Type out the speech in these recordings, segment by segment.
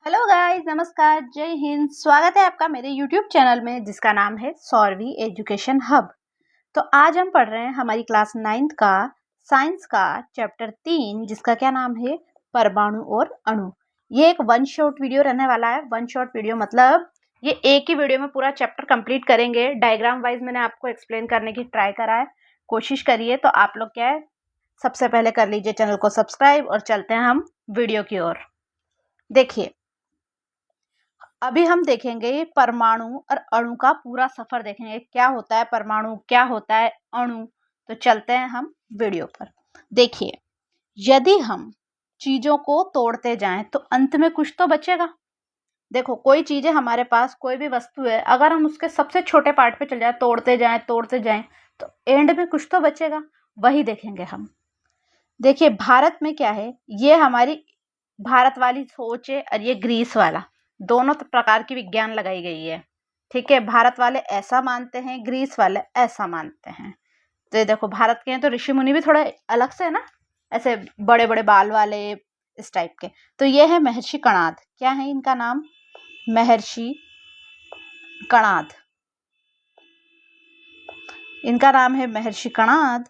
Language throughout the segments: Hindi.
हेलो गाइस, नमस्कार, जय हिंद। स्वागत है आपका मेरे यूट्यूब चैनल में जिसका नाम है सौरवी एजुकेशन हब। तो आज हम पढ़ रहे हैं हमारी क्लास 9th का साइंस का चैप्टर 3 जिसका क्या नाम है, परमाणु और अणु। ये एक वन शॉट वीडियो रहने वाला है। वन शॉट वीडियो मतलब ये एक ही वीडियो में पूरा चैप्टर कंप्लीट करेंगे। डायग्राम वाइज मैंने आपको एक्सप्लेन करने की ट्राई करा है, कोशिश करिए। तो आप लोग क्या है, सबसे पहले कर लीजिए चैनल को सब्सक्राइब और चलते हैं हम वीडियो की ओर। देखिए, अभी हम देखेंगे परमाणु और अणु का पूरा सफर देखेंगे, क्या होता है परमाणु, क्या होता है अणु। तो चलते हैं हम वीडियो पर। देखिए, यदि हम चीजों को तोड़ते जाएं तो अंत में कुछ तो बचेगा। देखो, कोई चीज है हमारे पास, कोई भी वस्तु है, अगर हम उसके सबसे छोटे पार्ट पे चल जाए, तोड़ते जाएं तो एंड में कुछ तो बचेगा। वही देखेंगे हम। देखिए, भारत में क्या है, ये हमारी भारत वाली सोच है और ये ग्रीस वाला, दोनों प्रकार की विज्ञान लगाई गई है। ठीक है, भारत वाले ऐसा मानते हैं, ग्रीस वाले ऐसा मानते हैं। तो ये देखो, भारत के हैं तो ऋषि मुनि भी थोड़े अलग से है ना, ऐसे बड़े बड़े बाल वाले, इस टाइप के। तो ये है महर्षि कणाद। क्या है इनका नाम? महर्षि कणाद। इनका नाम है महर्षि कणाद।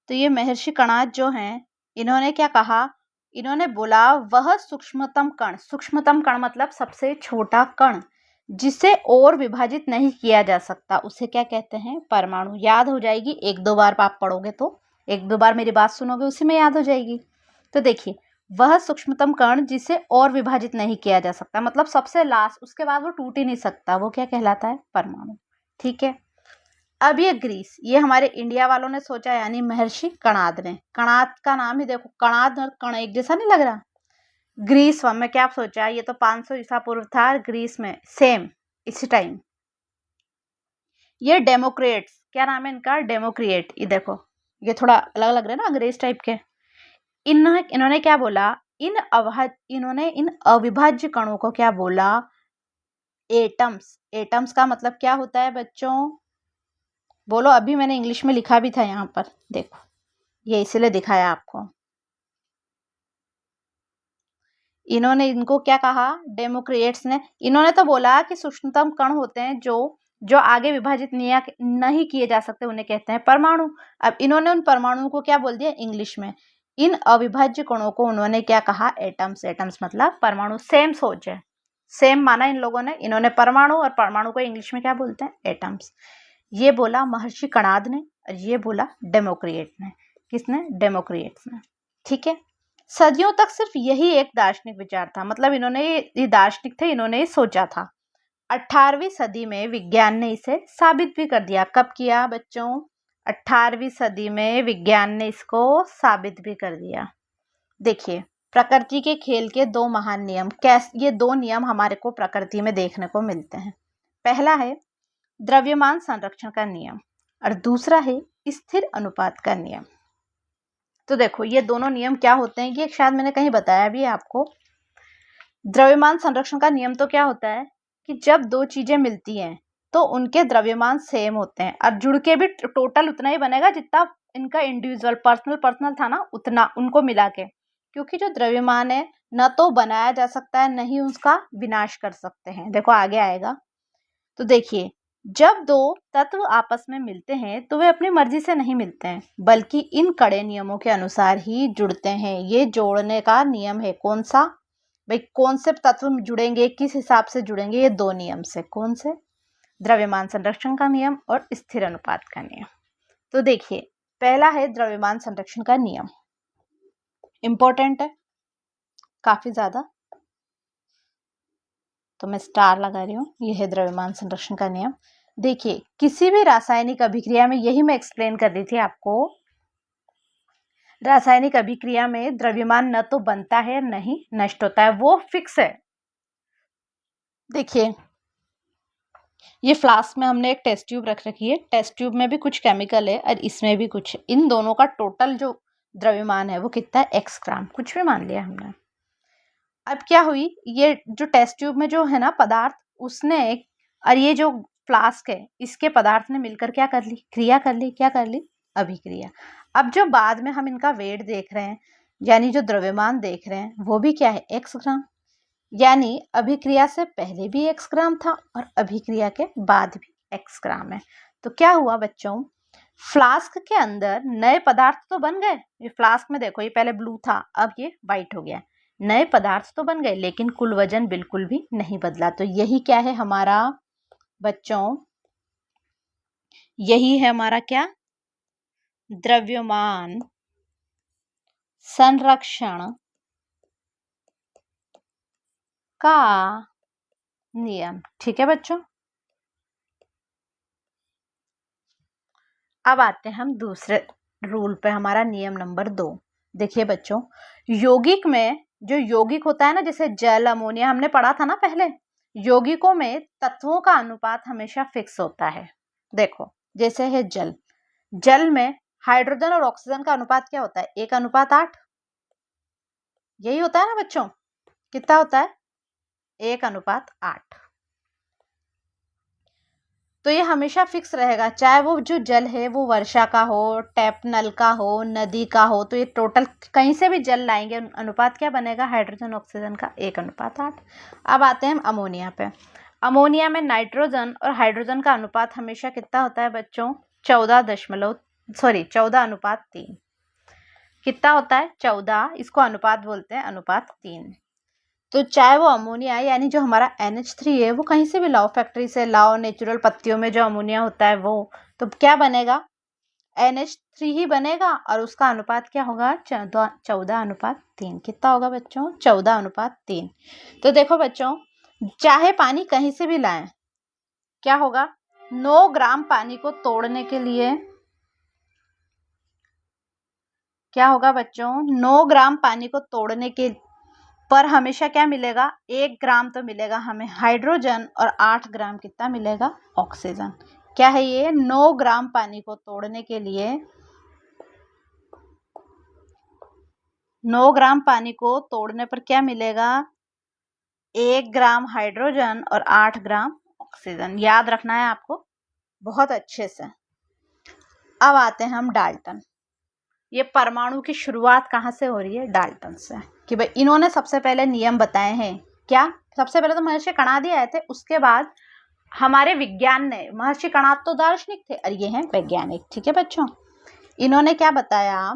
तो ये महर्षि कणाद जो हैं, इन्होंने क्या कहा, इन्होंने बोला वह सूक्ष्मतम कण मतलब सबसे छोटा कण जिसे और विभाजित नहीं किया जा सकता, उसे क्या कहते हैं? परमाणु। याद हो जाएगी, एक दो बार आप पढ़ोगे तो, एक दो बार मेरी बात सुनोगे उसी में याद हो जाएगी। तो देखिए, वह सूक्ष्मतम कण जिसे और विभाजित नहीं किया जा सकता, मतलब सबसे लास्ट, उसके बाद वो टूट ही नहीं सकता, वो क्या कहलाता है? परमाणु। ठीक है। अब ये ग्रीस, ये हमारे इंडिया वालों ने सोचा, यानी महर्षि कणाद ने। कणाद का नाम ही देखो, कणाद और कण एक जैसा नहीं लग रहा। ग्रीस में क्या सोचा, ये तो 500 ईसा पूर्व था, ग्रीस में सेम इसी टाइम। ये डेमोक्रेट्स, क्या नाम है इनका? डेमोक्रिएट। ये देखो, ये थोड़ा अलग लग रहे हैं ना, अंग्रेज टाइप के। इन्होंने क्या बोला, इन्होंने इन अविभाज्य कणों को क्या बोला? एटम्स। एटम्स का मतलब क्या होता है बच्चों? बोलो। अभी मैंने इंग्लिश में लिखा भी था यहाँ पर, देखो, ये इसलिए दिखाया आपको। इन्होंने इनको क्या कहा, डेमोक्रेट्स ने? इन्होंने तो बोला कि सूक्ष्मतम कण होते हैं जो आगे विभाजित नहीं किए जा सकते, उन्हें कहते हैं परमाणु। अब इन्होंने उन परमाणुओं को क्या बोल दिया इंग्लिश में? इन अविभाज्य कणों को उन्होंने क्या कहा? एटम्स। एटम्स मतलब परमाणु। सेम सोच है, सेम माना इन लोगों ने। इन्होंने परमाणु, और परमाणु को इंग्लिश में क्या बोलते हैं? एटम्स। ये बोला महर्षि कणाद ने और ये बोला डेमोक्रिएट ने। किसने? डेमोक्रिएट्स ने। ठीक है। सदियों तक सिर्फ यही एक दार्शनिक विचार था, मतलब ये दार्शनिक थे, इन्होंने ये सोचा था। 18वीं सदी में विज्ञान ने इसे साबित भी कर दिया। कब किया बच्चों? 18वीं सदी में विज्ञान ने इसको साबित भी कर दिया। देखिए, प्रकृति के खेल के दो महान नियम, ये दो नियम हमारे को प्रकृति में देखने को मिलते हैं। पहला है द्रव्यमान संरक्षण का नियम और दूसरा है स्थिर अनुपात का नियम। तो देखो, ये दोनों नियम क्या होते हैं, ये शायद मैंने कहीं बताया भी है आपको। द्रव्यमान संरक्षण का नियम तो क्या होता है कि जब दो चीजें मिलती हैं तो उनके द्रव्यमान सेम होते हैं और जुड़ के भी टोटल उतना ही बनेगा जितना इनका इंडिविजुअल पर्सनल था ना, उतना उनको मिला के। क्योंकि जो द्रव्यमान है, न तो बनाया जा सकता है, न ही उसका विनाश कर सकते हैं। देखो, आगे आएगा। तो देखिए, जब दो तत्व आपस में मिलते हैं तो वे अपनी मर्जी से नहीं मिलते हैं, बल्कि इन कड़े नियमों के अनुसार ही जुड़ते हैं। ये जोड़ने का नियम है। कौन सा भाई? कौन से तत्व जुड़ेंगे, किस हिसाब से जुड़ेंगे? ये दो नियम से। कौन से? द्रव्यमान संरक्षण का नियम और स्थिर अनुपात का नियम। तो देखिए, पहला है द्रव्यमान संरक्षण का नियम। इंपॉर्टेंट है काफी ज्यादा, तो मैं स्टार लगा रही हूँ। यह है द्रव्यमान संरक्षण का नियम। देखिए, किसी भी रासायनिक अभिक्रिया में, यही मैं एक्सप्लेन कर रही थी आपको, रासायनिक अभिक्रिया में द्रव्यमान न तो बनता है न ही नष्ट होता है, वो फिक्स है। देखिए, ये फ्लास्क में हमने एक टेस्ट ट्यूब रख रखी है। टेस्ट ट्यूब में भी कुछ केमिकल है और इसमें भी कुछ है। इन दोनों का टोटल जो द्रव्यमान है वो कितना है? x ग्राम, कुछ भी मान लिया हमने। अब क्या हुई, ये जो टेस्ट ट्यूब में जो है ना पदार्थ, उसने और ये जो फ्लास्क है, इसके पदार्थ ने मिलकर क्या कर ली? क्रिया कर ली। क्या कर ली? अभिक्रिया। अब जो बाद में हम इनका वेट देख रहे हैं, यानी जो द्रव्यमान देख रहे हैं वो भी क्या है, x ग्राम। यानी अभिक्रिया से पहले भी x ग्राम था और अभिक्रिया के बाद भी x ग्राम है। तो क्या हुआ बच्चों, फ्लास्क के अंदर नए पदार्थ तो बन गए। ये फ्लास्क में देखो, ये पहले ब्लू था, अब ये व्हाइट हो गया। नए पदार्थ तो बन गए, लेकिन कुल वजन बिल्कुल भी नहीं बदला। तो यही क्या है हमारा बच्चों, यही है हमारा क्या, द्रव्यमान संरक्षण का नियम। ठीक है बच्चों, अब आते हैं हम दूसरे रूल पे, हमारा नियम नंबर 2। देखिए बच्चों, यौगिक में जो यौगिक होता है ना, जैसे जल, अमोनिया, हमने पढ़ा था ना पहले, यौगिकों में तत्वों का अनुपात हमेशा फिक्स होता है। देखो जैसे है जल, जल में हाइड्रोजन और ऑक्सीजन का अनुपात क्या होता है, 1:8। यही होता है ना बच्चों, कितना होता है, 1:8। तो ये हमेशा फिक्स रहेगा, चाहे वो जो जल है वो वर्षा का हो, टैप नल का हो, नदी का हो। तो ये टोटल कहीं से भी जल लाएंगे, अनुपात क्या बनेगा, हाइड्रोजन ऑक्सीजन का 1:8। अब आते हैं हम अमोनिया पे। अमोनिया में नाइट्रोजन और हाइड्रोजन का अनुपात हमेशा कितना होता है बच्चों, 14:3। कितना होता है, 14। इसको अनुपात बोलते हैं, अनुपात 3। तो चाहे वो अमोनिया यानी जो हमारा NH3 है, वो कहीं से भी लाओ, फैक्ट्री से लाओ, नेचुरल पत्तियों में जो अमोनिया होता है वो, तो क्या बनेगा, NH3 ही बनेगा। और उसका अनुपात क्या होगा, 14:3। कितना होगा बच्चों, 14:3। तो देखो बच्चों, चाहे पानी कहीं से भी लाएं, क्या होगा, 9 ग्राम पानी को तोड़ने के लिए क्या होगा बच्चों, 9 ग्राम पानी को तोड़ने के पर हमेशा क्या मिलेगा, 1 ग्राम तो मिलेगा हमें हाइड्रोजन और 8 ग्राम कितना मिलेगा, ऑक्सीजन। क्या है ये, 9 ग्राम पानी को तोड़ने के लिए 9 ग्राम पानी को तोड़ने पर क्या मिलेगा, 1 ग्राम हाइड्रोजन और 8 ग्राम ऑक्सीजन। याद रखना है आपको बहुत अच्छे से। अब आते हैं हम डाल्टन। ये परमाणु की शुरुआत कहाँ से हो रही है, डाल्टन से। कि भाई इन्होंने सबसे पहले नियम बताए हैं। क्या, सबसे पहले तो महर्षि कणाद आए थे, उसके बाद हमारे विज्ञान ने, महर्षि कणाद तो दार्शनिक थे और ये हैं वैज्ञानिक। ठीक है बच्चों, इन्होंने क्या बताया,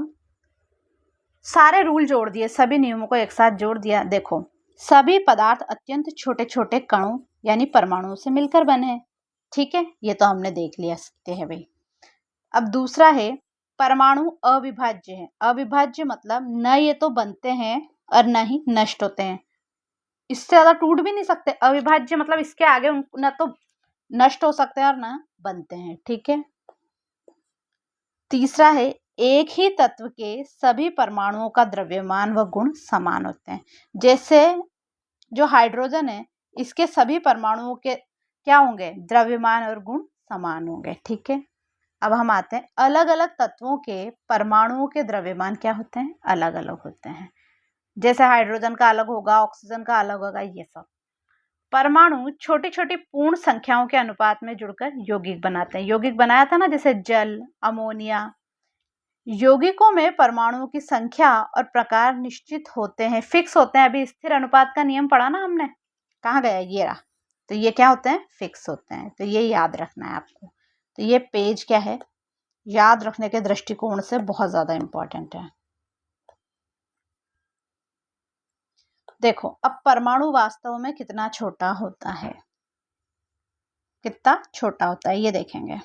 सारे रूल जोड़ दिए, सभी नियमों को एक साथ जोड़ दिया। देखो, सभी पदार्थ अत्यंत छोटे छोटे कणों यानी परमाणुओं से मिलकर बने हैं। ठीक है, ये तो हमने देख लिया, सकते हैं भाई। अब दूसरा है, परमाणु अविभाज्य है। अविभाज्य मतलब न ये तो बनते हैं और न ही नष्ट होते हैं, इससे ज्यादा टूट भी नहीं सकते। अविभाज्य मतलब इसके आगे न तो नष्ट हो सकते हैं और न बनते हैं। ठीक है, तीसरा है, एक ही तत्व के सभी परमाणुओं का द्रव्यमान व गुण समान होते हैं। जैसे जो हाइड्रोजन है, इसके सभी परमाणुओं के क्या होंगे, द्रव्यमान और गुण समान होंगे। ठीक है, अब हम आते हैं, अलग अलग तत्वों के परमाणुओं के द्रव्यमान क्या होते हैं, अलग अलग होते हैं। जैसे हाइड्रोजन का अलग होगा, ऑक्सीजन का अलग होगा, ये सब। परमाणु छोटी छोटी पूर्ण संख्याओं के अनुपात में जुड़कर यौगिक बनाते हैं। यौगिक बनाया था ना, जैसे जल, अमोनिया। यौगिकों में परमाणुओं की संख्या और प्रकार निश्चित होते हैं, फिक्स होते हैं। अभी स्थिर अनुपात का नियम पढ़ा ना हमने, कहाँ गया, ये रहा। तो ये क्या होते हैं, फिक्स होते हैं। तो ये याद रखना है आपको। तो ये पेज क्या है, याद रखने के दृष्टिकोण से बहुत ज्यादा इंपॉर्टेंट है। देखो, अब परमाणु वास्तव में कितना छोटा होता है, कितना छोटा होता है ये देखेंगे।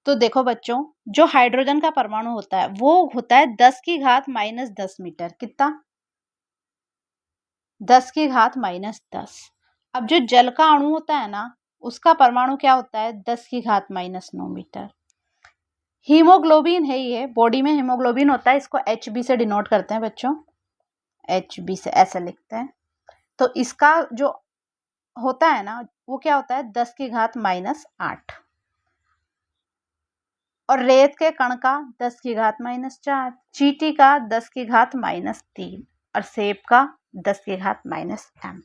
तो देखो बच्चों, जो हाइड्रोजन का परमाणु होता है वो होता है 10⁻⁻10 मीटर। कितना, 10⁻⁻10। अब जो जल का अणु होता है ना, उसका परमाणु क्या होता है, 10⁻⁹ मीटर। हीमोग्लोबिन है ये, बॉडी में हीमोग्लोबिन होता है, इसको HB से डिनोट करते हैं बच्चों, HB से ऐसे लिखते हैं। तो इसका जो होता है ना, वो क्या होता है, 10⁻⁻8। और रेत के कण का 10⁻⁻4, चींटी का 10⁻⁻3 और सेब का 10⁻⁻m।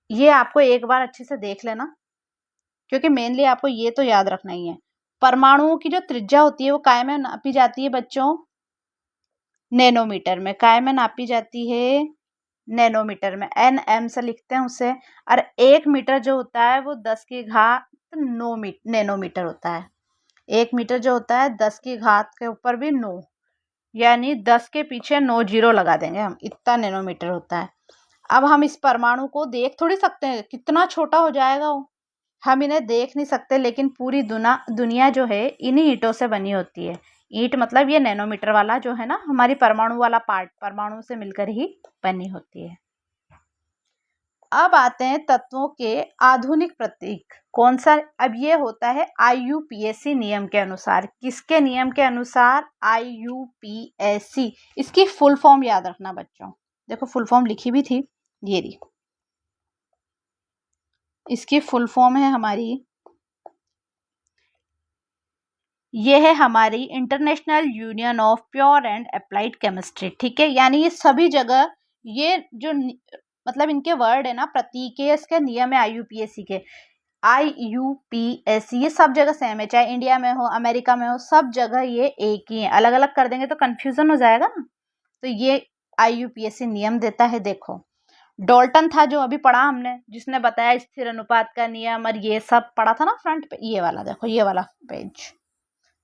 ये आपको एक बार अच्छे से देख लेना, क्योंकि मेनली आपको ये तो याद रखना ही है। परमाणुओं की जो त्रिज्या होती है वो काय में नापी जाती है बच्चों, नैनोमीटर में, काय में नापी जाती है? नैनोमीटर में, nm से लिखते हैं उसे। और 1 मीटर जो होता है वो 10 की घात 9 नैनोमीटर होता है। 1 मीटर जो होता है 10 की घात के ऊपर भी 9, यानी 10 के पीछे 9 जीरो लगा देंगे हम, इतना नैनोमीटर होता है। अब हम इस परमाणु को देख थोड़ी सकते हैं, कितना छोटा हो जाएगा वो, हम इन्हें देख नहीं सकते, लेकिन पूरी दुनिया जो है इन्हीं ईंटों से बनी होती है। ईंट मतलब ये नैनोमीटर वाला जो है ना, हमारी परमाणु वाला पार्ट, परमाणु से मिलकर ही बनी होती है। अब आते हैं तत्वों के आधुनिक प्रतीक, कौन सा? अब ये होता है IUPAC नियम के अनुसार। किसके नियम के अनुसार? IUPAC। इसकी फुल फॉर्म याद रखना बच्चों, देखो फुल फॉर्म लिखी भी थी, ये रही। इसकी फुल फॉर्म है हमारी, ये है हमारी international union of pure and applied chemistry. ठीक है, यानी ये सभी जगह, ये जो मतलब इनके वर्ड है ना, प्रतीक है, इसके नियम है IUPAC के। IUPAC ये सब जगह सेम है, चाहे इंडिया में हो, अमेरिका में हो, सब जगह ये एक ही है। अलग अलग कर देंगे तो कंफ्यूजन हो जाएगा ना, तो ये IUPAC नियम देता है। देखो, डॉल्टन था जो अभी पढ़ा हमने, जिसने बताया स्थिर अनुपात का नियम, और ये सब पढ़ा था ना फ्रंट पे, ये वाला देखो, ये वाला पेज।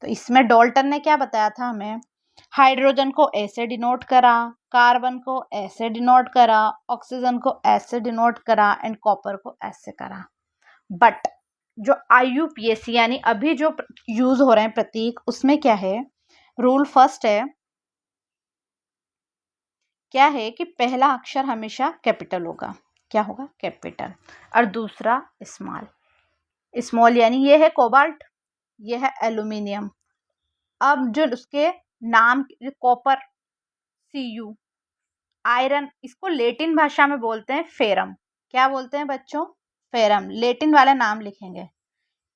तो इसमें डॉल्टन ने क्या बताया था हमें? हाइड्रोजन को ऐसे डिनोट करा, कार्बन को ऐसे डिनोट करा, ऑक्सीजन को ऐसे डिनोट करा, एंड कॉपर को ऐसे करा। बट जो IUPAC यानी अभी जो यूज हो रहे हैं प्रतीक, उसमें क्या है? रूल फर्स्ट है, क्या है कि पहला अक्षर हमेशा कैपिटल होगा। क्या होगा? कैपिटल। और दूसरा स्मॉल। स्मॉल यानी ये है कोबाल्ट, ये है एल्यूमिनियम। अब जो उसके नाम, कॉपर Cu, आयरन, इसको लेटिन भाषा में बोलते हैं फेरम। क्या बोलते हैं बच्चों? फेरम। लेटिन वाले नाम लिखेंगे,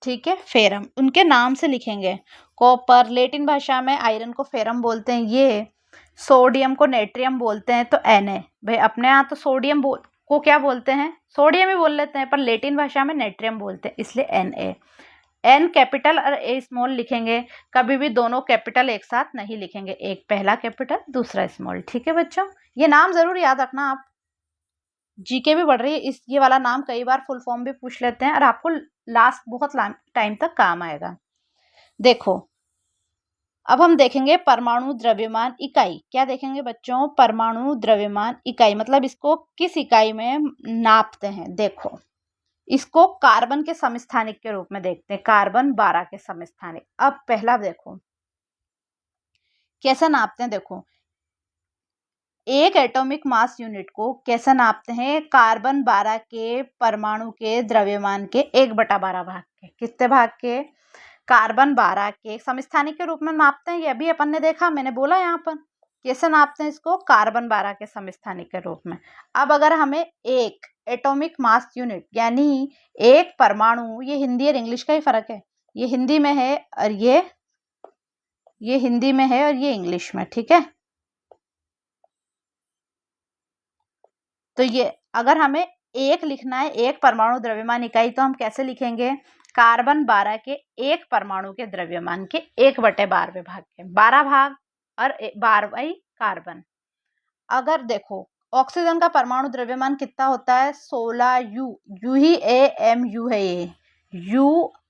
ठीक है, फेरम उनके नाम से लिखेंगे। कॉपर लेटिन भाषा में, आयरन को फेरम बोलते हैं, ये सोडियम को नेट्रियम बोलते हैं, तो Na। भाई अपने यहाँ तो सोडियम को क्या बोलते हैं? सोडियम ही बोल लेते हैं, पर लेटिन भाषा में नेट्रियम बोलते हैं, इसलिए Na। N कैपिटल और A स्मॉल लिखेंगे, कभी भी दोनों कैपिटल एक साथ नहीं लिखेंगे, एक पहला कैपिटल दूसरा स्मॉल। ठीक है बच्चों, ये नाम जरूर याद रखना। आप जीके भी बढ़ रही है, इस ये वाला नाम कई बार फुल फॉर्म भी पूछ लेते हैं, और आपको लास्ट बहुत टाइम तक काम आएगा। देखो, अब हम देखेंगे परमाणु द्रव्यमान इकाई। क्या देखेंगे बच्चों? परमाणु द्रव्यमान इकाई, मतलब इसको किस इकाई में नापते हैं। देखो, इसको कार्बन के समस्थानिक के रूप में देखते हैं, कार्बन 12 के समस्थानिक। अब पहला देखो कैसे नापते हैं। देखो, एक एटॉमिक मास यूनिट को कैसे नापते हैं? कार्बन 12 के परमाणु के द्रव्यमान के 1/12 भाग के। कितने भाग के? कार्बन 12 के समस्थानिक के रूप में नापते हैं। ये अभी अपन ने देखा, मैंने बोला यहाँ पर कैसे नापते हैं इसको, कार्बन 12 के समस्थानिक के रूप में। अब अगर हमें एक एटॉमिक मास यूनिट यानी एक परमाणु, ये हिंदी और इंग्लिश का ही फर्क है, ये हिंदी में है और ये हिंदी में है और ये इंग्लिश में, ठीक है। तो ये अगर हमें एक लिखना है, एक परमाणु द्रव्यमान इकाई, तो हम कैसे लिखेंगे? कार्बन 12 के एक परमाणु के द्रव्यमान के 1/12 भाग के, 12 भाग और 12 कार्बन। अगर देखो, ऑक्सीजन का परमाणु द्रव्यमान कितना होता है? 16U। यू ही AMU है, ये U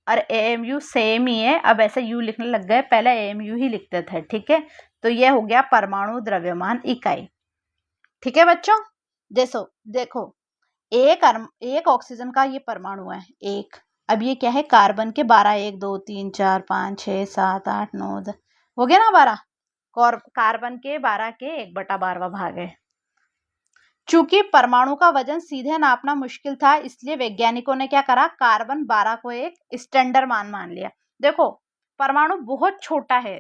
और AMU सेम ही है। अब ऐसे U लिखने लग गए, पहले AMU ही लिखते थे, ठीक है। तो ये हो गया परमाणु द्रव्यमान इकाई, ठीक है बच्चों। देखो, एक ऑक्सीजन का ये परमाणु है, एक। अब ये क्या है? कार्बन के 12, 1 2 3 4 5 6 7 8 9 10 हो गया ना 12। कार्बन के 12 के 1/12 भाग है। चूंकि परमाणु का वजन सीधे नापना मुश्किल था, इसलिए वैज्ञानिकों ने क्या करा? कार्बन 12 को एक स्टैंडर्ड मान लिया। देखो, परमाणु बहुत छोटा है,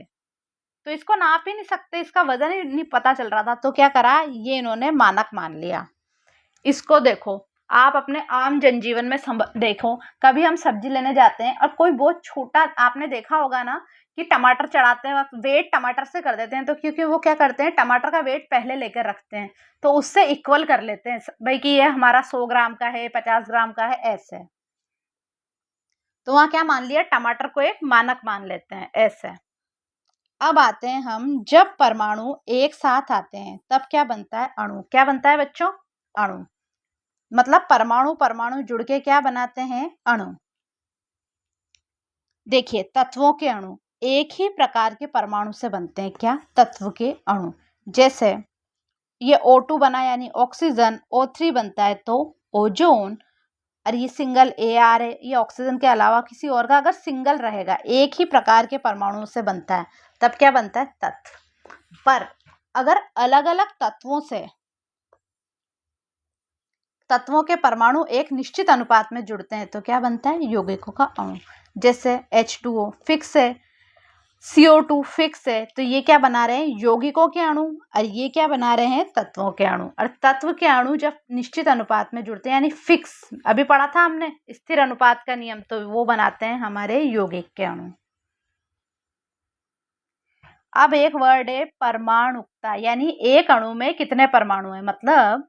तो इसको नाप ही नहीं सकते, इसका वजन ही नहीं पता चल रहा था, तो क्या करा? ये इन्होंने मानक मान लिया। इसको देखो, आप अपने आम जनजीवन में देखो, कभी हम सब्जी लेने जाते हैं और कोई बहुत छोटा, आपने देखा होगा ना कि टमाटर चढ़ाते वक्त वेट टमाटर से कर देते हैं, तो क्योंकि वो क्या करते हैं, टमाटर का वेट पहले लेकर रखते हैं, तो उससे इक्वल कर लेते हैं भाई कि ये हमारा 100 ग्राम का है, 50 ग्राम का है, ऐसे। तो वहां क्या मान लिया? टमाटर को एक मानक मान लेते हैं, ऐसे। अब आते हैं हम, जब परमाणु एक साथ आते हैं तब क्या बनता है? अणु। क्या बनता है बच्चों? अणु। मतलब परमाणु परमाणु जुड़ के क्या बनाते हैं? अणु। देखिए, तत्वों के अणु एक ही प्रकार के परमाणु से बनते हैं। क्या? तत्व के अणु। जैसे ये O2 बना यानी ऑक्सीजन, O3 बनता है तो ओजोन, और ये सिंगल Ar है, ये ऑक्सीजन के अलावा किसी और का अगर सिंगल रहेगा, एक ही प्रकार के परमाणु से बनता है, तब क्या बनता है? तत्व। पर अगर अलग अलग तत्वों के परमाणु एक निश्चित अनुपात में जुड़ते हैं तो क्या बनता है? यौगिकों का अणु। जैसे H2O फिक्स है, CO2 फिक्स है, तो ये क्या बना रहे हैं? यौगिकों के अणु। और ये क्या बना रहे हैं? तत्वों के अणु। और तत्व के अणु जब निश्चित अनुपात में जुड़ते हैं यानी फिक्स, अभी पढ़ा था हमने स्थिर अनुपात का नियम, तो वो बनाते हैं हमारे यौगिक के अणु। अब एक वर्ड है परमाणुकता, यानी एक अणु में कितने परमाणु हैं। मतलब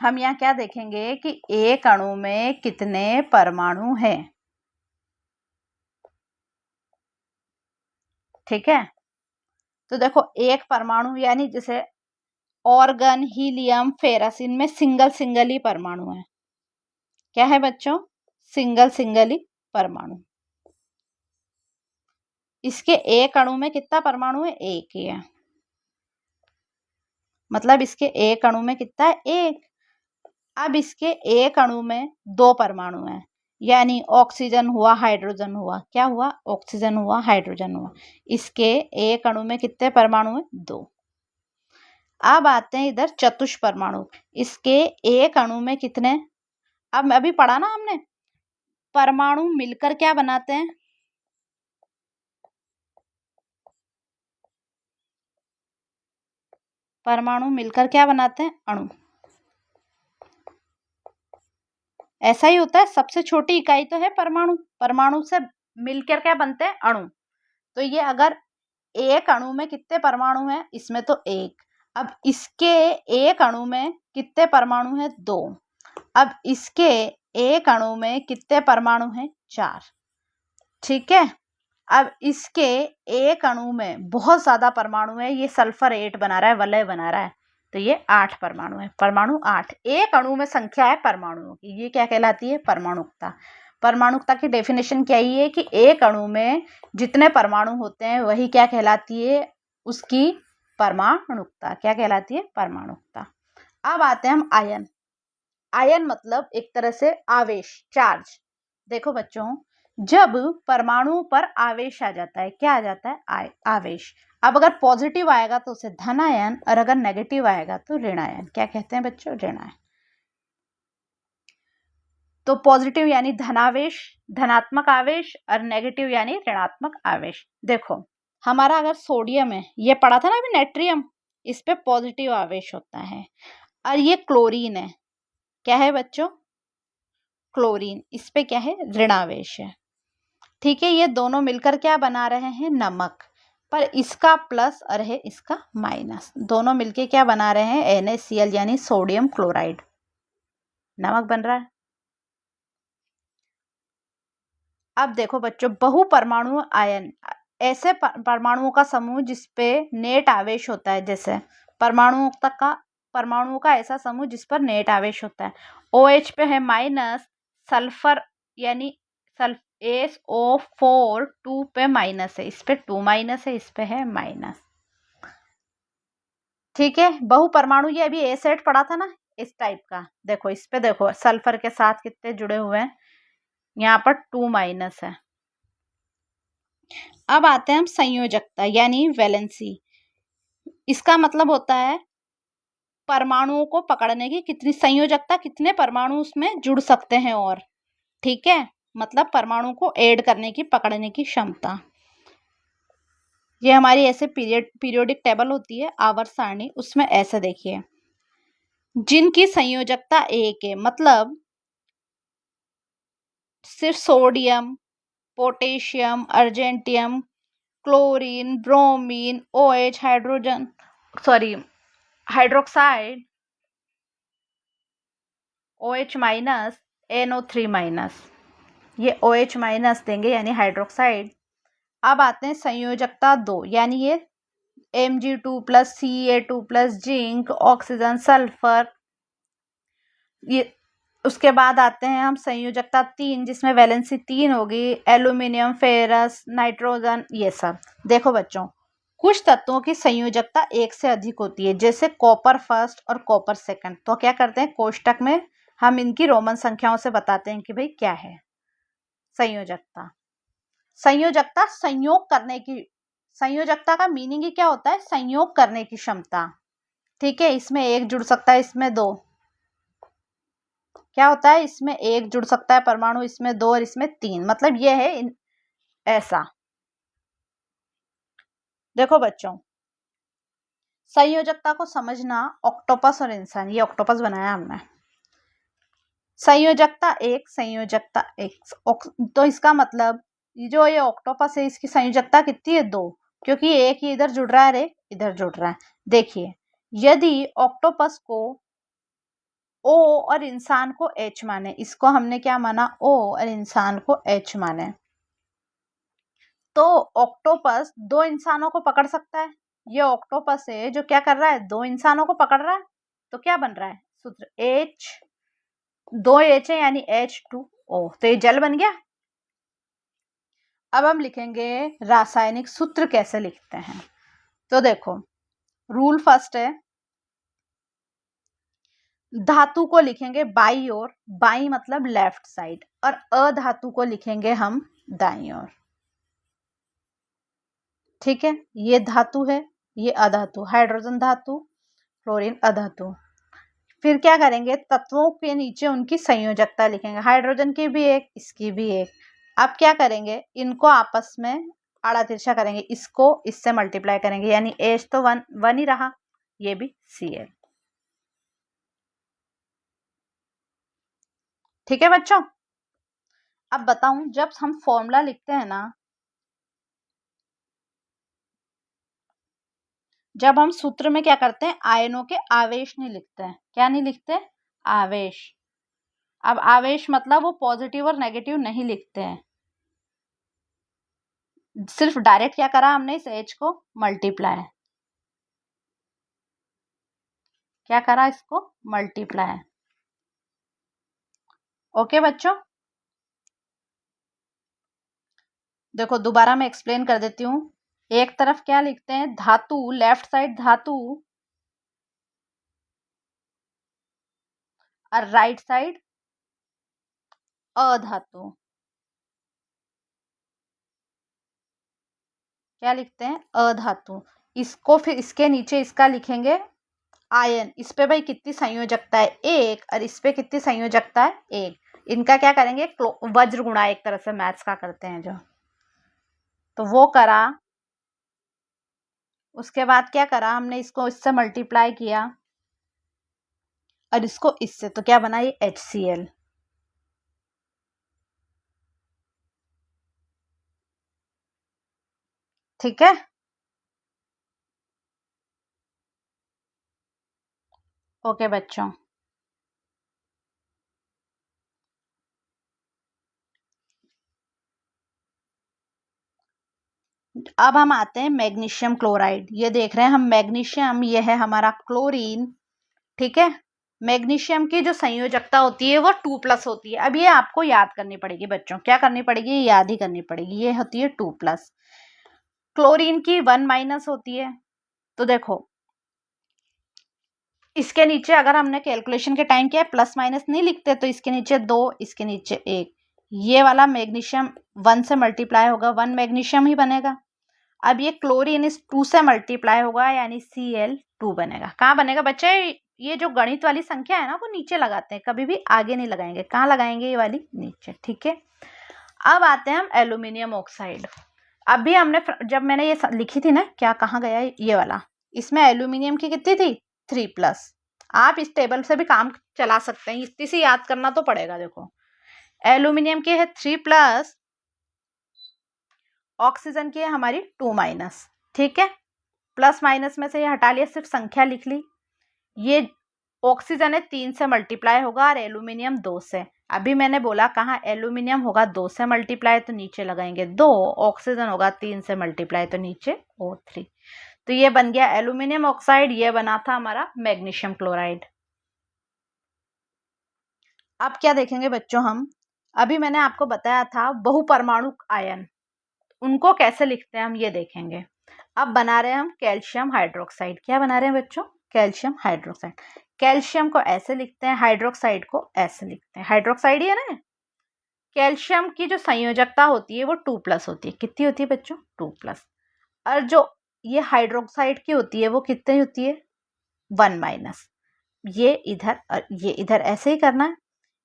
हम यहाँ क्या देखेंगे कि एक अणु में कितने परमाणु हैं। ठीक है, तो देखो एक परमाणु यानी जैसे ऑर्गन, हीलियम, फेरस, इनमें सिंगल सिंगल ही परमाणु है। क्या है बच्चों? सिंगल सिंगल ही परमाणु। इसके एक अणु में कितना परमाणु है? एक ही है। मतलब इसके एक अणु में कितना है? एक। अब इसके एक अणु में दो परमाणु हैं, यानी ऑक्सीजन हुआ, हाइड्रोजन हुआ। क्या हुआ? ऑक्सीजन हुआ, हाइड्रोजन हुआ। इसके एक अणु में कितने परमाणु हैं? दो। अब आते हैं इधर चतुष्क परमाणु। इसके एक अणु में कितने? अब अभी पढ़ा ना हमने, परमाणु मिलकर क्या बनाते हैं? परमाणु मिलकर क्या बनाते हैं? अणु। ऐसा ही होता है, सबसे छोटी इकाई तो है परमाणु। परमाणु से मिलकर क्या बनते हैं? अणु। तो ये अगर एक अणु में कितने परमाणु हैं? इसमें तो एक। अब इसके एक अणु में कितने परमाणु हैं? दो। अब इसके एक अणु में कितने परमाणु हैं? चार। ठीक है, अब इसके एक अणु में बहुत ज्यादा परमाणु है, ये सल्फर 8 बना रहा है, वलय बना रहा है, तो ये 8 परमाणु है। परमाणु 8। एक अणु में संख्या है परमाणुओं की, ये क्या कहलाती है? परमाणुकता। परमाणुकता की डेफिनेशन क्या ही है कि एक अणु में जितने परमाणु होते हैं वही क्या कहलाती है? उसकी परमाणुकता। क्या कहलाती है? परमाणुकता। अब आते हैं हम आयन। आयन मतलब एक तरह से आवेश, चार्ज। देखो बच्चों, जब परमाणु पर आवेश आ जाता है, क्या आ जाता है? आवेश। अब अगर पॉजिटिव आएगा तो उसे धन आयन, और अगर नेगेटिव आएगा तो ऋण आयन। क्या कहते हैं बच्चों? ऋण आयन। तो पॉजिटिव यानी धनावेश, धनात्मक आवेश, और नेगेटिव यानी ऋणात्मक आवेश। देखो, हमारा अगर सोडियम है, ये पढ़ा था ना अभी, नेट्रियम, इस पे पॉजिटिव आवेश होता है। और ये क्लोरीन है, क्या है बच्चों? क्लोरीन, इस पे क्या है? ऋणावेश है। ठीक है, ये दोनों मिलकर क्या बना रहे हैं? नमक। पर इसका प्लस और है इसका माइनस, दोनों मिलके क्या बना रहे हैं? NaCl यानी सोडियम क्लोराइड, नमक बन रहा है। अब देखो बच्चों, बहु परमाणु आयन, ऐसे परमाणुओं का समूह जिसपे नेट आवेश होता है। जैसे परमाणुओं का ऐसा समूह जिस पर नेट आवेश होता है। OH पे है माइनस, सल्फर यानी SO4 2 पे माइनस है, इस पे 2 माइनस है, इस पे है माइनस। ठीक है, बहु परमाणु, ये अभी ए सेट पढ़ा था ना, इस टाइप का। देखो इस पे, देखो सल्फर के साथ कितने जुड़े हुए हैं, यहाँ पर 2 माइनस है। अब आते हैं हम संयोजकता यानी वैलेंसी। इसका मतलब होता है परमाणुओं को पकड़ने की कितनी संयोजकता, कितने परमाणु उसमें जुड़ सकते हैं। और ठीक है, मतलब परमाणु को ऐड करने की, पकड़ने की क्षमता। ये हमारी ऐसे पीरियोडिक टेबल होती है, आवर्त सारणी, उसमें ऐसे देखिए, जिनकी संयोजकता एक है, मतलब सिर्फ sodium, potassium, argentium, chlorine, bromine, OH, hydroxide, OH minus, NO3 minus, ये OH माइनस देंगे यानी हाइड्रोक्साइड, अब आते हैं संयोजकता 2, यानी ये Mg2 plus Ca2 plus zinc, oxygen, sulphur. ये उसके बाद आते हैं हम संयोजकता 3, जिसमें वैलेंसी 3 होगी, एल्यूमिनियम, फेरस, नाइट्रोजन, ये सब। देखो बच्चों, कुछ तत्वों की संयोजकता 1 से अधिक होती है, जैसे कॉपर फर्स्ट और कॉपर सेकंड। तो क्या करते हैं, कोष्टक में हम इनकी रोमन संख्याओं से बताते हैं कि भाई क्या है संयोजकता। संयोजकता संयोग करने की, संयोजकता का मीनिंग ही क्या होता है, संयोग करने की क्षमता। ठीक है, इसमें एक जुड़ सकता है, इसमें दो। क्या होता है, इसमें एक जुड़ सकता है परमाणु, इसमें दो और इसमें तीन। मतलब ये है ऐसा। देखो बच्चों, संयोजकता को समझना, ऑक्टोपस और इंसान, ये ऑक्टोपस बनाया हमने। संयोजकता एक, संयोजकता एक, तो इसका मतलब जो ये ऑक्टोपस है, इसकी संयोजकता कितनी है, 2, क्योंकि एक ही इधर जुड़ रहा है और एक इधर जुड़ रहा है। देखिए, यदि ऑक्टोपस को O और इंसान को H माने, इसको हमने क्या माना, O और इंसान को H माने, तो ऑक्टोपस 2 इंसानों को पकड़ सकता है। ये ऑक्टोपस है जो क्या कर रहा है, 2 इंसानों को पकड़ रहा है। तो क्या बन रहा है सूत्र, H, 2 H है यानी H2O, तो ये जल बन गया। अब हम लिखेंगे रासायनिक सूत्र कैसे लिखते हैं। तो देखो, रूल फर्स्ट है, धातु को लिखेंगे बाई ओर, बाई मतलब लेफ्ट साइड, और अधातु को लिखेंगे हम दाई ओर। ठीक है, ये धातु है, ये अधातु, हाइड्रोजन धातु, फ्लोरीन अधातु। फिर क्या करेंगे, तत्वों के नीचे उनकी संयोजकता लिखेंगे, हाइड्रोजन की भी एक, इसकी भी एक। अब क्या करेंगे, इनको आपस में आड़ा तिरछा करेंगे, इसको इससे मल्टीप्लाई करेंगे, यानी H तो वन ही रहा, ये भी Cl। ठीक है बच्चों, अब बताऊं, जब हम फॉर्मूला लिखते हैं ना, जब हम सूत्र में क्या करते हैं, आयनों के आवेश नहीं लिखते हैं। क्या नहीं लिखते, आवेश। अब आवेश मतलब वो पॉजिटिव और नेगेटिव नहीं लिखते हैं, सिर्फ डायरेक्ट क्या करा हमने, इस H को मल्टीप्लाई, क्या करा, इसको मल्टीप्लाई। ओके बच्चों, देखो दोबारा मैं एक्सप्लेन कर देती हूँ। एक तरफ क्या लिखते हैं, धातु, लेफ्ट साइड धातु, और राइट साइड अधातु। क्या लिखते हैं, अधातु। इसको फिर इसके नीचे इसका लिखेंगे आयन। इस पे भाई कितनी संयोजकता है, एक, और इस पे कितनी संयोजकता है, एक। इनका क्या करेंगे, वज्र गुणा, एक तरह से मैथ्स का करते हैं जो, तो वो करा। उसके बाद क्या करा हमने, इसको इससे मल्टीप्लाई किया और इसको इससे, तो क्या बना, ये HCl। ठीक है, ओके बच्चों। अब हम आते हैं मैग्नीशियम क्लोराइड। ये देख रहे हैं हम मैग्नीशियम, ये है हमारा क्लोरीन। ठीक है, मैग्नीशियम की जो संयोजकता होती है वो 2+ होती है। अब ये आपको याद करनी पड़ेगी बच्चों, क्या करनी पड़ेगी, ये याद ही करनी पड़ेगी। ये होती है 2+। क्लोरीन की 1- होती है। तो देखो, इसके नीचे अगर हमने कैलकुलेशन के टाइम किया प्लस माइनस नहीं लिखते, तो इसके नीचे 2, इसके नीचे 1। ये वाला मैग्नीशियम 1 से मल्टीप्लाई होगा, 1 मैग्नीशियम ही बनेगा। अब ये क्लोरीन इस 2 से मल्टीप्लाई होगा, यानी Cl2 बनेगा। कहाँ बनेगा बच्चे, ये जो गणित वाली संख्या है ना, वो नीचे लगाते हैं, कभी भी आगे नहीं लगाएंगे। कहाँ लगाएंगे, ये वाली नीचे। ठीक है, अब आते हैं हम एल्यूमिनियम ऑक्साइड। अभी हमने जब मैंने ये लिखी थी ना, क्या कहाँ गया ये वाला, इसमें एल्यूमिनियम की कितनी थी, 3+। आप इस टेबल से भी काम चला सकते हैं, इतनी सी याद करना तो पड़ेगा। देखो, एल्यूमिनियम की है 3+, ऑक्सीजन की है हमारी 2-। ठीक है, प्लस माइनस में से ये हटा लिया, सिर्फ संख्या लिख ली। ये ऑक्सीजन है 3 से मल्टीप्लाई होगा और एल्यूमिनियम 2 से, अभी मैंने बोला कहाँ एल्यूमिनियम होगा 2 से मल्टीप्लाई तो नीचे लगाएंगे 2, ऑक्सीजन होगा 3 से मल्टीप्लाई तो नीचे O3। तो ये बन गया एल्यूमिनियम ऑक्साइड, ये बना था हमारा मैग्नीशियम क्लोराइड। अब क्या देखेंगे बच्चों हम, अभी मैंने आपको बताया था बहुपरमाणु आयन, उनको कैसे लिखते हैं हम ये देखेंगे। अब बना रहे हैं हम कैल्शियम हाइड्रोक्साइड। क्या बना रहे हैं बच्चों? Calcium hydroxide. कैल्शियम को ऐसे लिखते हैं, हाइड्रोक्साइड को ऐसे लिखते हैं। हाइड्रोक्साइड ही है ना। कैल्शियम की जो संयोजकता होती है वो 2+ होती है। कितनी होती है बच्चों? 2+। और जो ये हाइड्रोक्साइड की होती है वो कितनी होती है? 1-। ये इधर और ये इधर ऐसे ही करना है,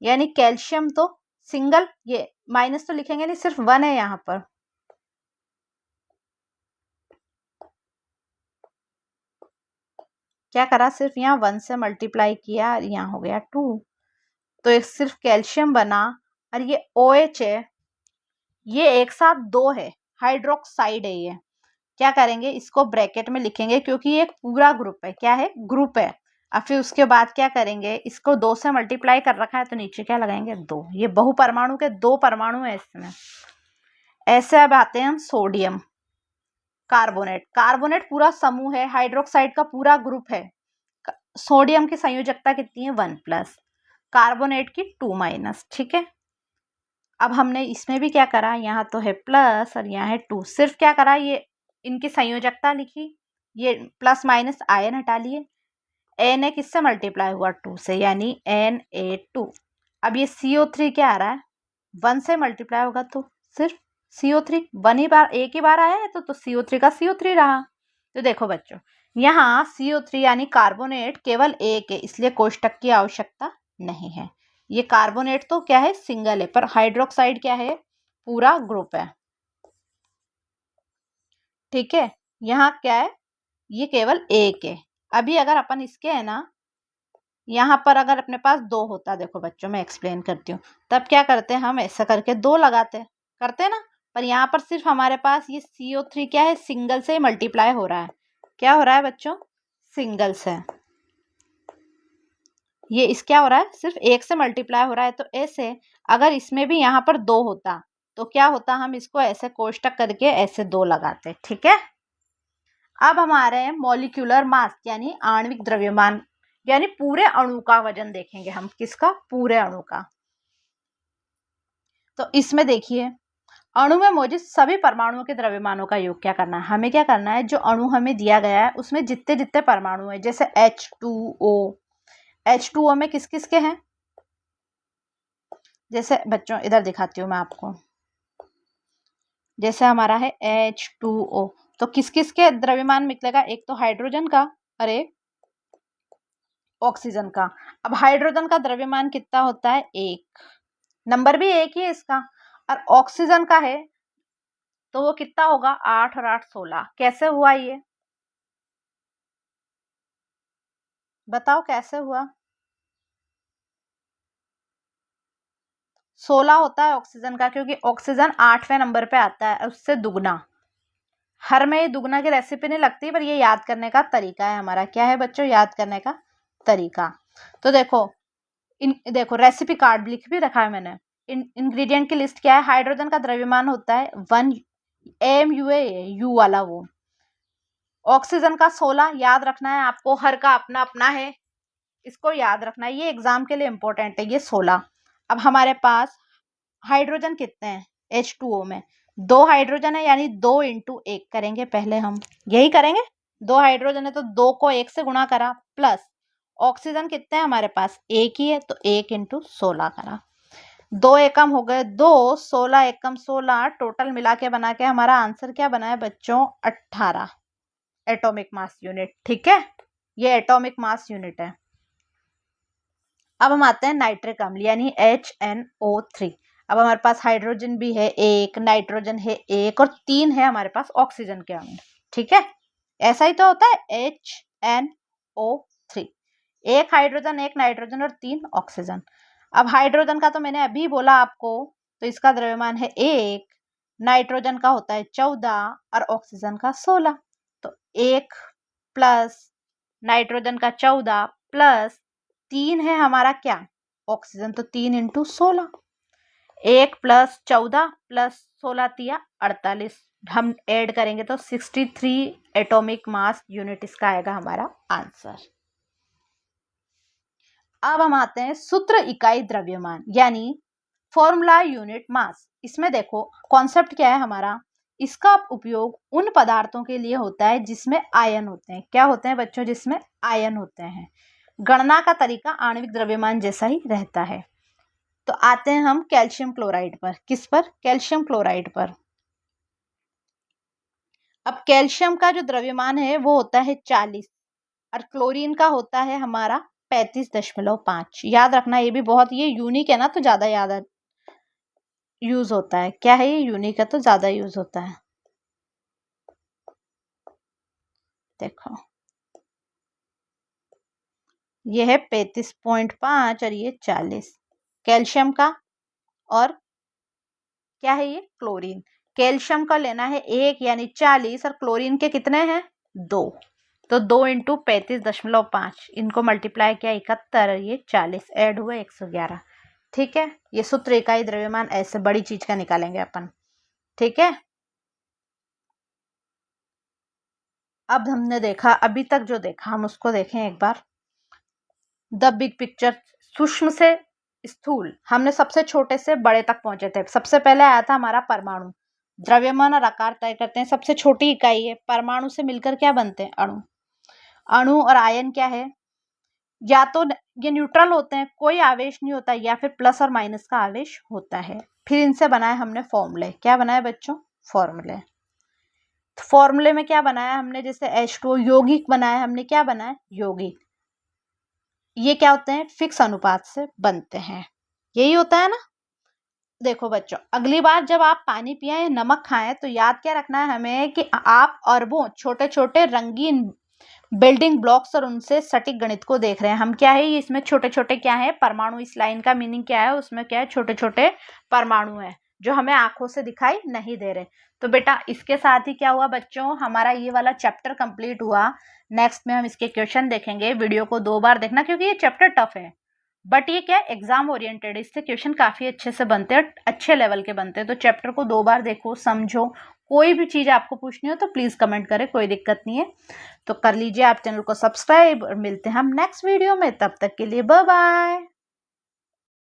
यानी कैल्शियम तो सिंगल, ये माइनस तो लिखेंगे नहीं, सिर्फ 1 है यहाँ पर। क्या करा, सिर्फ यहाँ 1 से मल्टीप्लाई किया और यहाँ हो गया 2, तो एक सिर्फ कैल्शियम बना। और ये OH है, ये एक साथ 2 है, हाइड्रोक्साइड है ये। क्या करेंगे, इसको ब्रैकेट में लिखेंगे क्योंकि ये एक पूरा ग्रुप है। क्या है? ग्रुप है। और फिर उसके बाद क्या करेंगे, इसको 2 से मल्टीप्लाई कर रखा है तो नीचे क्या लगाएंगे? 2। ये बहुपरमाणु के 2 परमाणु है इसमें। ऐसे अब आते हैं हम सोडियम कार्बोनेट। कार्बोनेट पूरा समूह है, हाइड्रोक्साइड का पूरा ग्रुप है। सोडियम की संयोजकता कितनी है? 1+, कार्बोनेट की 2-। ठीक है। अब हमने इसमें भी क्या करा, यहाँ तो है प्लस और यहाँ है 2, सिर्फ क्या करा, ये इनकी संयोजकता लिखी, ये प्लस माइनस आयन हटा लिए। Na किससे मल्टीप्लाई हुआ? 2 से, यानी Na2। अब ये CO3 क्या आ रहा है? 1 से मल्टीप्लाई होगा तो सिर्फ CO3, 1 ही बार, एक ही बार आया है तो CO3 का CO3 रहा। तो देखो बच्चों, यहाँ CO3 यानी कार्बोनेट केवल एक है, इसलिए कोष्टक की आवश्यकता नहीं है। ये कार्बोनेट तो क्या है? सिंगल है, पर हाइड्रोक्साइड क्या है? पूरा ग्रुप है। ठीक है। यहाँ क्या है? ये केवल एक है। अभी अगर अपन इसके है ना, यहाँ पर अगर अपने पास 2 होता, देखो बच्चों मैं एक्सप्लेन करती हूँ, तब क्या करते हैं हम, ऐसा करके 2 लगाते, करते ना। पर यहाँ पर सिर्फ हमारे पास ये CO3 क्या है? सिंगल से मल्टीप्लाई हो रहा है। क्या हो रहा है बच्चों? सिंगल से। ये इस क्या हो रहा है? सिर्फ एक से मल्टीप्लाई हो रहा है। तो ऐसे अगर इसमें भी यहाँ पर 2 होता तो क्या होता, हम इसको ऐसे कोष्टक करके ऐसे 2 लगाते। ठीक है। अब हमारे मॉलिक्यूलर मास यानी आणविक द्रव्यमान, यानी पूरे अणु का वजन देखेंगे हम। किसका? पूरे अणु का। तो इसमें देखिए, अणु में मौजूद सभी परमाणुओं के द्रव्यमानों का योग क्या करना है, हमें क्या करना है, जो अणु हमें दिया गया है उसमें जितने जितने परमाणु है, जैसे H2O में किस किस के हैं, जैसे बच्चों इधर दिखाती हूँ मैं आपको, जैसे हमारा है H2O, तो किस किस के द्रव्यमान निकलेगा, एक तो हाइड्रोजन का और एक ऑक्सीजन का। अब हाइड्रोजन का द्रव्यमान कितना होता है? 1, नंबर भी एक ही है इसका। और ऑक्सीजन का है तो वो कितना होगा? 8 और 8 16। कैसे हुआ ये बताओ, कैसे हुआ? 16 होता है ऑक्सीजन का, क्योंकि ऑक्सीजन 8वें नंबर पे आता है, उससे दुगना। हर में ये दुगना की रेसिपी नहीं लगती, पर ये याद करने का तरीका है हमारा। क्या है बच्चों? याद करने का तरीका। तो देखो, देखो रेसिपी कार्ड लिख भी रखा है मैंने। इंग्रेडिएंट की लिस्ट क्या है? हाइड्रोजन का द्रव्यमान होता है 1 AMUA, यू वाला वो। ऑक्सीजन का 16 याद रखना है आपको, हर का अपना अपना है, इसको याद रखना है, ये एग्जाम के लिए इंपॉर्टेंट है, ये 16। अब हमारे पास हाइड्रोजन कितने हैं H2O में? 2 हाइड्रोजन है, यानी 2 × 1 करेंगे पहले हम, यही करेंगे। 2 हाइड्रोजन है तो 2 को 1 से गुणा करा, प्लस ऑक्सीजन कितने हैं हमारे पास? 1 ही है, तो 1 × 16 करा। 2 एकम हो गए 2, 16 एकम 16, टोटल मिला के बना के हमारा आंसर क्या बना है बच्चों? 18 एटॉमिक मास यूनिट। ठीक है, ये एटॉमिक मास यूनिट है। अब हम आते हैं नाइट्रिक अम्ल यानी HNO3। अब हमारे पास हाइड्रोजन भी है 1, नाइट्रोजन है 1 और 3 है हमारे पास ऑक्सीजन के अणु। ठीक है, ऐसा ही तो होता है HNO3, 1 हाइड्रोजन 1 नाइट्रोजन और 3 ऑक्सीजन। अब हाइड्रोजन का तो मैंने अभी बोला आपको, तो इसका द्रव्यमान है 1, नाइट्रोजन का होता है 14 और ऑक्सीजन का 16। तो 1 प्लस नाइट्रोजन का 14 प्लस 3 है हमारा क्या? ऑक्सीजन तो 3 × 16, 1 + 14 + 16 तिया 48, हम ऐड करेंगे तो 63 एटॉमिक मास यूनिट इसका आएगा हमारा आंसर। अब हम आते हैं सूत्र इकाई द्रव्यमान यानी फॉर्मूला यूनिट मास। इसमें देखो कॉन्सेप्ट क्या है हमारा, इसका उपयोग उन पदार्थों के लिए होता है जिसमें आयन होते हैं। क्या होते हैं बच्चों? जिसमें आयन होते हैं। गणना का तरीका आणविक द्रव्यमान जैसा ही रहता है। तो आते हैं हम कैल्शियम क्लोराइड पर। किस पर? कैल्शियम क्लोराइड पर। अब कैल्शियम का जो द्रव्यमान है वो होता है 40 और क्लोरीन का होता है हमारा 35.5। याद रखना, ये भी बहुत, ये यूनिक है ना तो ज्यादा याद यूज होता है। क्या है? ये यूनिक है तो ज्यादा यूज होता है। देखो ये है 35.5 और ये 40 कैल्शियम का, और क्या है ये? क्लोरीन। कैल्शियम का लेना है 1 यानी 40 और क्लोरीन के कितने हैं? 2। तो 2 × 35.5, इनको मल्टीप्लाई किया 71 और ये 40 ऐड हुए 111। ठीक है, ये सूत्र इकाई द्रव्यमान ऐसे बड़ी चीज का निकालेंगे अपन। ठीक है, अब हमने देखा, अभी तक जो देखा हम उसको देखें एक बार। द बिग पिक्चर, सूक्ष्म से स्थूल, हमने सबसे छोटे से बड़े तक पहुंचे थे। सबसे पहले आया था हमारा परमाणु। द्रव्यमान और आकार तय करते हैं, सबसे छोटी इकाई है। परमाणु से मिलकर क्या बनते हैं? अणु। अणु और आयन क्या है? या तो ये न्यूट्रल होते हैं, कोई आवेश नहीं होता, या फिर प्लस और माइनस का आवेश होता है। फिर इनसे बनाए हमने फॉर्मूले। क्या बनाया बच्चों? फॉर्मूले। फॉर्मूले में क्या बनाया हमने? जैसे H2O, यौगिक बनाया हमने। क्या बनाया? यौगिक। ये क्या होते हैं? फिक्स अनुपात से बनते हैं। यही होता है ना। देखो बच्चों, अगली बार जब आप पानी पिए या नमक खाएं तो याद क्या रखना है हमें कि आप अरबों छोटे छोटे रंगीन बिल्डिंग ब्लॉक्स और उनसे सटीक गणित को देख रहे हैं। हम क्या है, ये इसमें छोटे छोटे क्या है? परमाणु। इस लाइन का मीनिंग क्या है? उसमें क्या है? छोटे छोटे परमाणु है जो हमें आंखों से दिखाई नहीं दे रहे। तो बेटा इसके साथ ही क्या हुआ बच्चों? हमारा ये वाला चैप्टर कंप्लीट हुआ। नेक्स्ट में हम इसके क्वेश्चन देखेंगे। वीडियो को 2 बार देखना क्योंकि ये चैप्टर टफ है, बट ये क्या, एग्जाम ओरिएंटेड, इससे क्वेश्चन काफी अच्छे से बनते हैं, अच्छे लेवल के बनते हैं। तो चैप्टर को 2 बार देखो, समझो। कोई भी चीज आपको पूछनी हो तो प्लीज कमेंट करें, कोई दिक्कत नहीं है। तो कर लीजिए आप चैनल को सब्सक्राइब और मिलते हैं हम नेक्स्ट वीडियो में। तब तक के लिए बाय बाय।